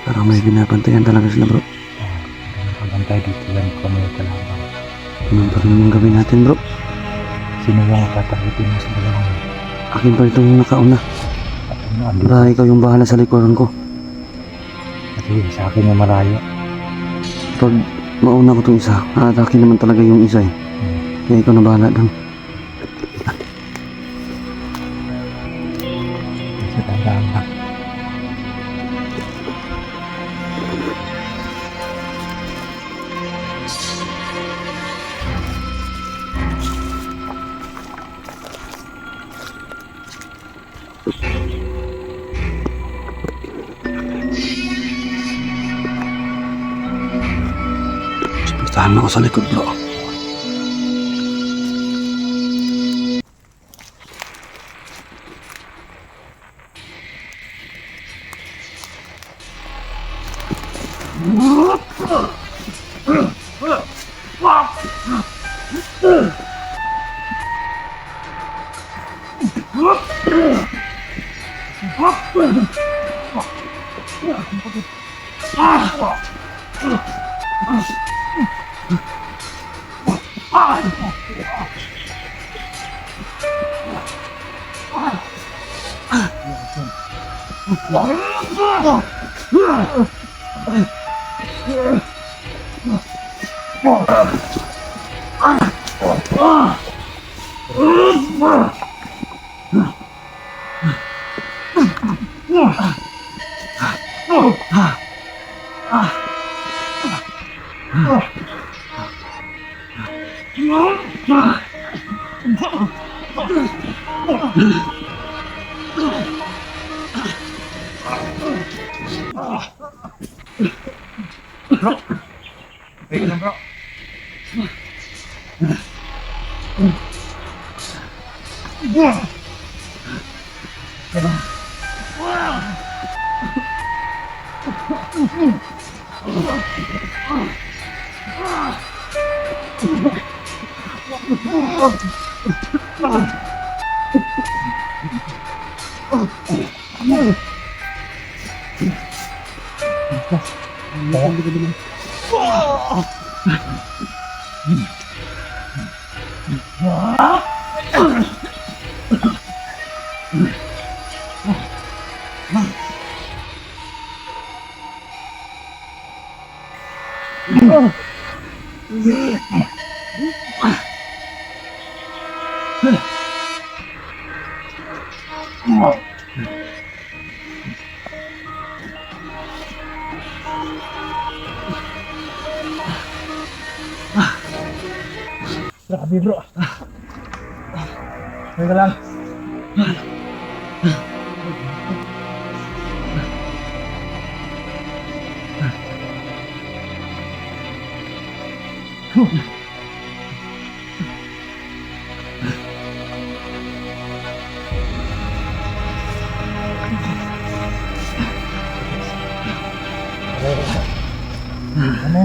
Parang may binabantayan talaga sila, bro. Pabantay dito lang kami kalaban. Ganun pa rin yung gawin natin, bro. Sino yung tatargetin mo sa dalawang? Akin pa itong nakauna. Baka ikaw yung bahala sa likuran ko. Kasi sa akin yung malayo. Pag mauna ko itong isa, aatake naman talaga yung isa eh. Kaya ikaw na bahala doon. Sa tandaan ka. Tahan mo ako sa likod, bro. Bro. Wait lang, bro. Grabe, bro. Teka lang. Ano?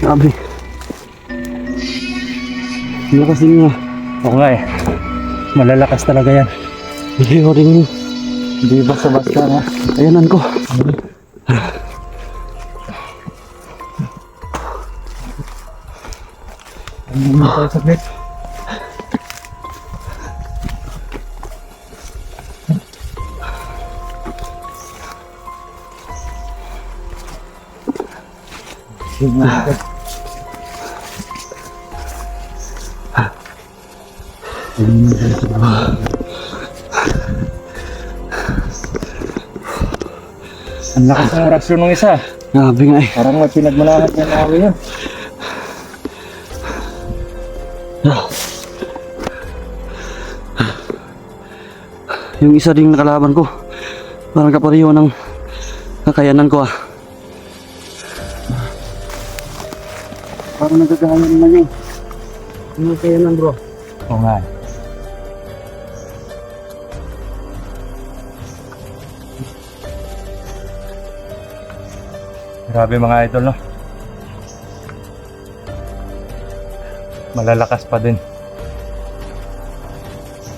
Grabe. Lakas din niya. Oo nga eh. Malalakas talaga yan. Hindi ko rin yun. Hindi basta-basta na. Ayanan ko. Hindi tayo saglit. Ang lakas ng orasyon ng isa. Grabe nga eh. Parang may pinagmanahan niya na ako yun. Yung isa ding nakalaban ko, parang kapareho ng kakayanan ko ah. Parang nagagaya naman yun. Yung kakayanan bro. Oo nga. Grabe mga idol, no? Malalakas pa din.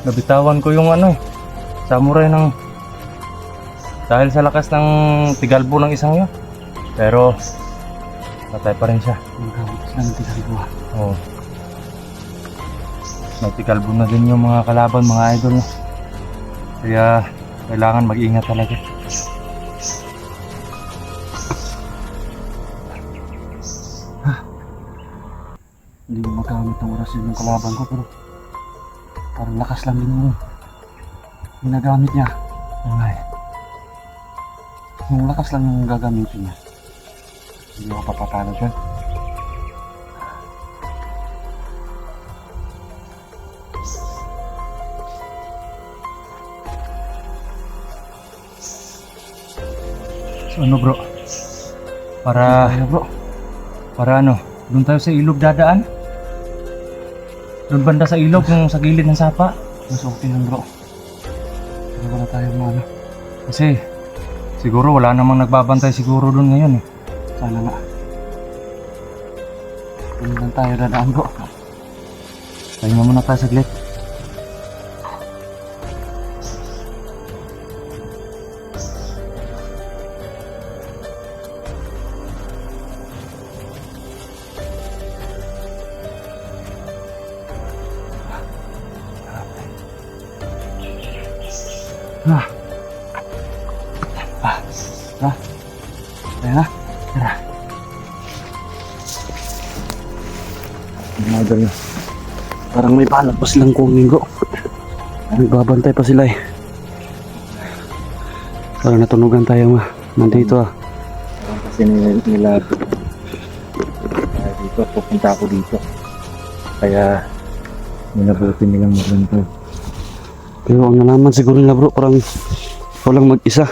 Nabitawan ko yung ano, samurai ng dahil sa lakas ng tigalbo ng isang yun. Pero patay pa rin siya. Ang gamit sila ng tigalbo ah. Oo. May tigalbo na din yung mga kalaban, mga idol, no? Kaya kailangan mag-ingat talaga. Hindi mo magamit ang orasyon ng kalaban ko pero parang lakas lang din yung ginagamit niya. Ay. Yung lakas lang yung gagamitin niya. Hindi ako papatalo dyan. So ano bro? Para bro. Para ano? Doon tayo sa ilog dadaan? Doon banda sa ilog, nung sa gilid ng sapa? Mas okay lang bro. Hindi ba na tayo mga Kasi siguro wala namang nagbabantay siguro doon ngayon eh. sana nga. Hindi lang tayo dadaan bro. Pahinga muna tayo saglit. Ah. Ah. Ah. Ayan na. Tara. Mga idol, Parang may palabas lang kunin ko. Nagbabantay pa sila eh. Parang natunugan tayo nandito ah. parang kasi nila dito, pupunta ako dito. Kaya minabuti nilang magbantay. Pero ang nalaman siguro nila bro, parang ikaw lang mag-isa.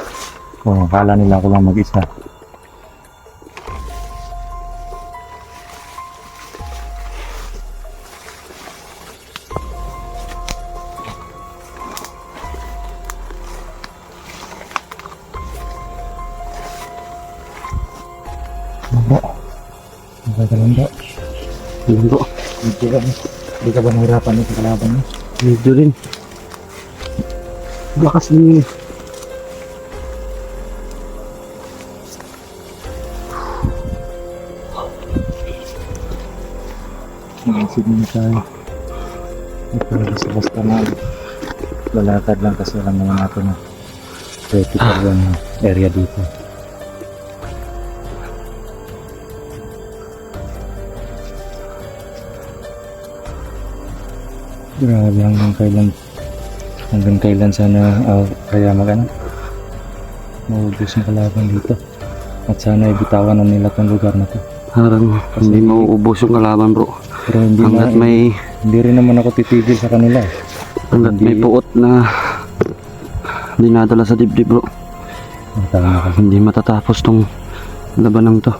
Oo, kala nila ako lang mag-isa. Bro, okay ka lang bro? Ayun bro, Hindi ka ba nahirapan sa kalaban mo? medyo rin. Lakas din yun. Mag-isip na tayo. Ito basta na lalakad lang kasi alam naman natin na critical yung area dito. Grabe hanggang kailan sana kaya maubos yung kalaban dito. At sana ibitawan na nila tong lugar na to. Parang hindi mauubos yung kalaban bro. Pero hindi rin naman ako titigil sa kanila. Hanggat may puot na dinadala sa dibdib bro. Tama ka. Hindi matatapos tong labanang to.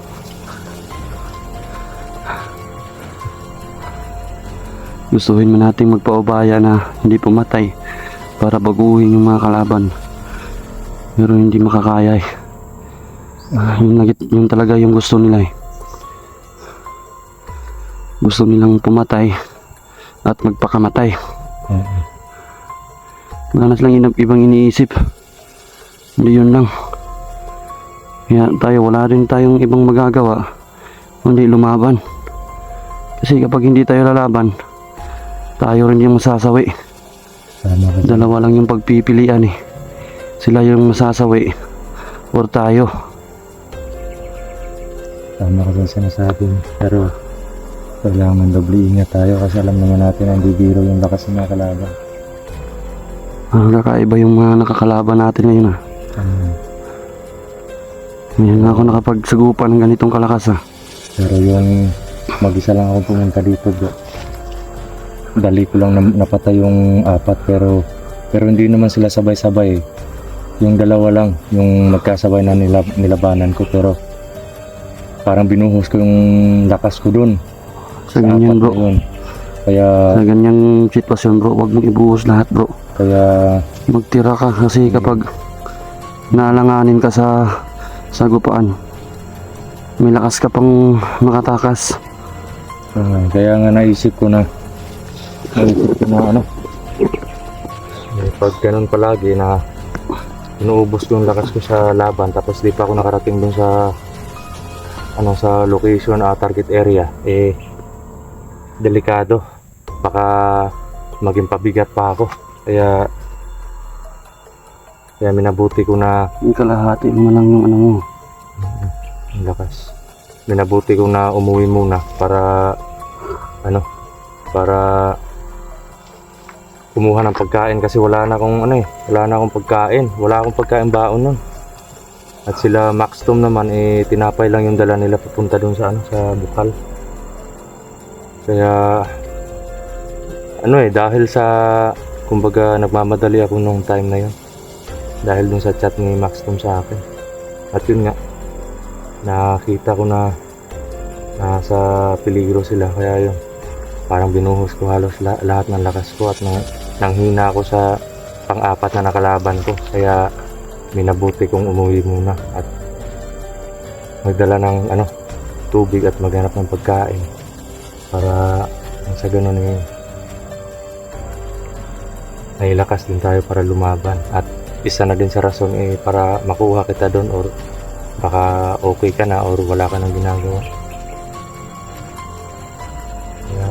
Gustuhin man nating magpaubaya na hindi pumatay para baguhin yung mga kalaban. Pero hindi makakaya eh. Yun talaga yung gusto nila eh. Gusto nilang pumatay at magpakamatay. Wala na silang ibang iniisip. Hindi yun lang. Kaya tayo, wala rin tayong ibang magagawa kundi lumaban. Kasi kapag hindi tayo lalaban, tayo rin yung masasawi. Tama ka dyan. Dalawa lang yung pagpipilian eh. Sila yung masasawi or tayo. Tama ka dyan sinasabi mo. Pero kailangan doble ingat tayo kasi alam naman natin ang bibiro yung lakas ng mga kalaban. Kakaiba yung mga nakakalaban natin ngayon ah. Ngayon na ako nakapagsagupan ng ganitong kalakas ah. Pero yung mag-isa lang ako pumunta dito bro. Dali ko lang napatay yung 4 pero hindi naman sila sabay-sabay. Yung dalawa lang yung magkasabay na nilabanan ko pero parang binuhos ko yung lakas ko dun. Sa ganyan 4 bro. na yun. Kaya Sa ganyang sitwasyon bro, huwag mong ibuhos lahat bro. kaya Magtira ka kasi kapag naalanganin ka sa sagupaan, may lakas ka pang makatakas. kaya nga naisip ko na ano pag ganun palagi na inuubos ko yung lakas ko sa laban tapos di pa ako nakarating dun sa sa location target area delikado, baka maging pabigat pa ako, kaya minabuti ko na Yung kalahati mo lang yung ano mo. ang lakas. Minabuti ko na umuwi muna para kumuha ng pagkain kasi wala na akong pagkain. Wala akong pagkain baon nun. At sila Maxtom naman tinapay lang yung dala nila papunta dun sa sa Bukal. Kaya dahil sa kumbaga nagmamadali ako nung time na yun. Dahil dun sa chat ni Maxtom sa akin. At yun nga, nakita ko na nasa peligro sila, kaya yun parang binuhos ko halos lahat ng lakas ko at nanghina ako sa pang-4 na nakalaban ko, kaya minabuti kong umuwi muna at magdala ng tubig at maghanap ng pagkain para sa ganun may lakas din tayo para lumaban. At isa na din sa rason para makuha kita doon or baka okay ka na or wala ka nang ginagawa. Kaya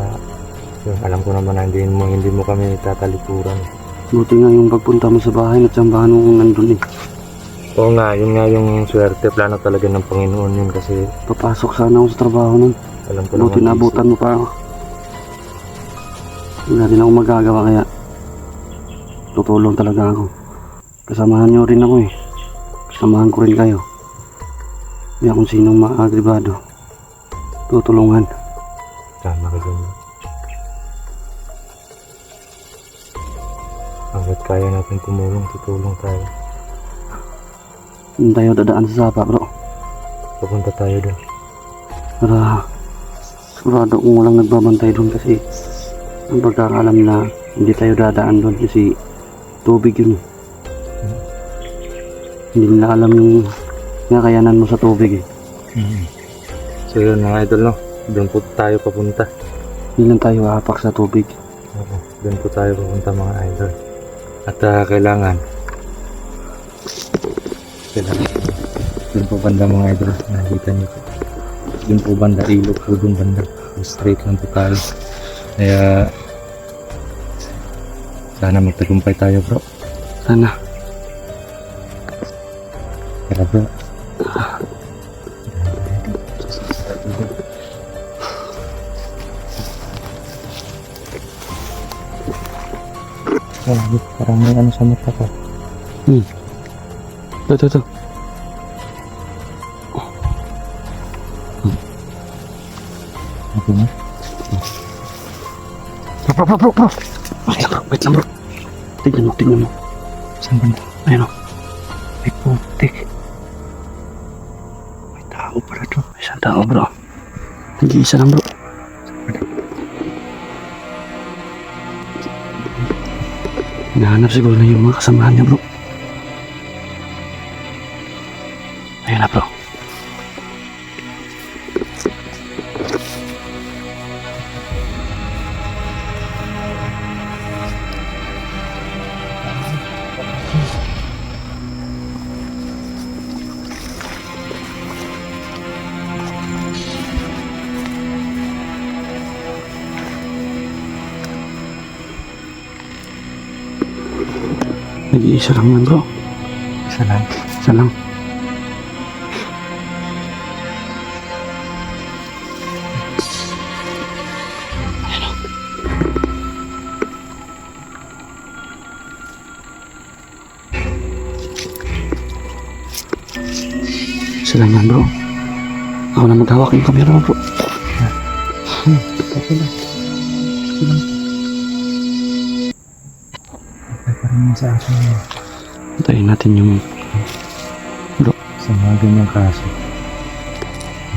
yun, alam ko naman na hindi mo kami tatalikuran. Buti nga yung pagpunta mo sa bahay at sambahan mo kung nandun eh. Oo nga, yun nga yung swerte, plano talaga ng Panginoon yun kasi Papasok sana ako sa trabaho nun. alam ko Buti naman nabutan mo pa ako. Wala din ako magagawa kaya tutulong talaga ako. Kasamahan nyo rin ako eh. Kasamahan ko rin kayo. Kaya kung sinong maagribado, tutulungan. tama ka dyan. Hanggat kaya natin tumulong, tutulong tayo. Hindi tayo dadaan sa sapa bro. Papunta tayo doon. Para sigurado kung walang nagbabantay doon kasi ang pagkakalam na hindi tayo dadaan doon kasi tubig yun. Hindi nila alam yung kakayanan mo sa tubig eh. So yun mga idol, no? Doon po tayo papunta. Hindi lang tayo aapak sa tubig. Oo, doon po tayo papunta mga idol. At kailangan doon po banda mga idol, nakikita niyo po. Doon po banda, ilog po doon banda. Straight lang po tayo. Kaya sana magtagumpay tayo bro. Sana. Tara bro. Parang may ano sa mata ko. Ito. Okay na? Bro. Wait lang bro. Tingnan mo. Saan banda? Ayun o. May putik. May tao pala doon. May isang tao bro. Nag-iisa lang bro. Hinahanap siguro na yung mga kasamahan niya bro. Ayun na bro. Isa lang yan bro. Isa lang. Isa lang. Isa lang yan bro. Ako na maghawak yung camera mo bro. Okay lang. Okay lang. Okay pa rin sa akin yun. Antayin natin yung bro. Sa mga ganyang kaso,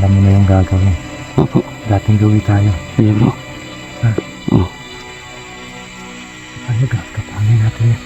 alam mo na yung gagawin. Opo. Dating gawin tayo. Sige bro. Ha? Oo. Ano gagawin natin yan?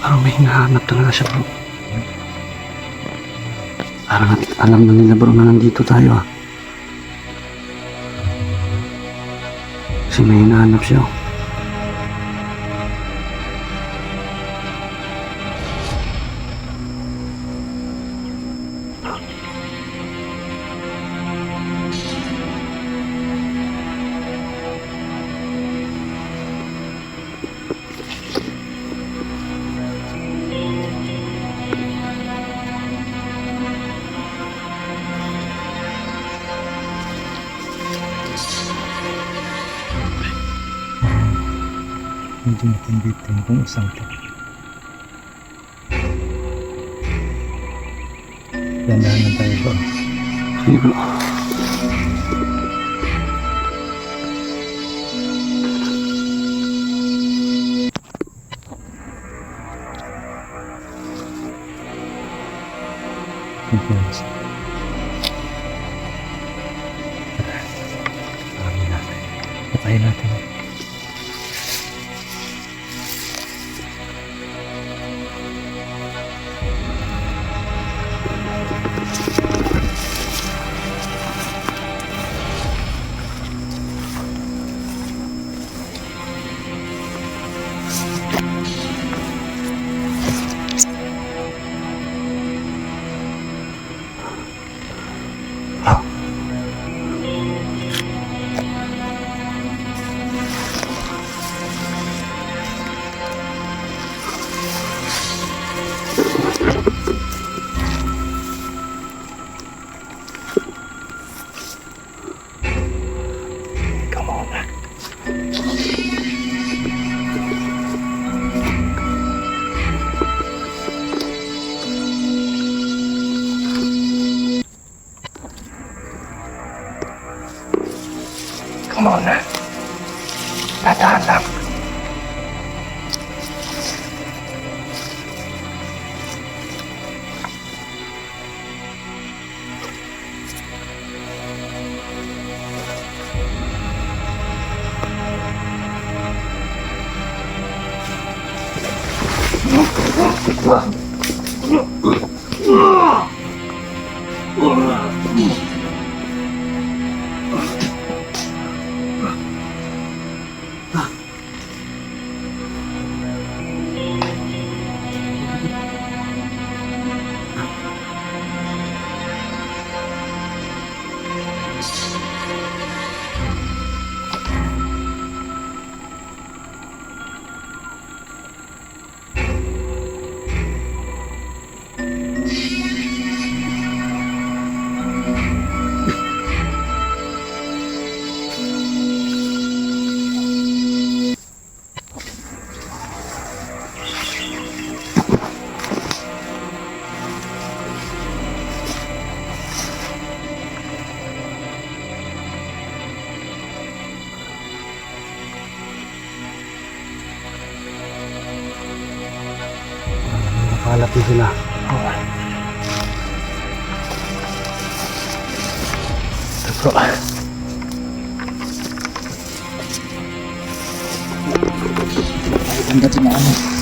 Parang may hinahanap talaga siya bro. Parang alam na nila bro na nandito tayo ah. Kasi may hinahanap siya oh. Medyo makumbitin kung isang to. Dandahan tayo ba? Sige bro. Confiance. Amin natin. Patayin natin. Come on na. Tatahan lang. na sila. Bro. Ang dating na ano.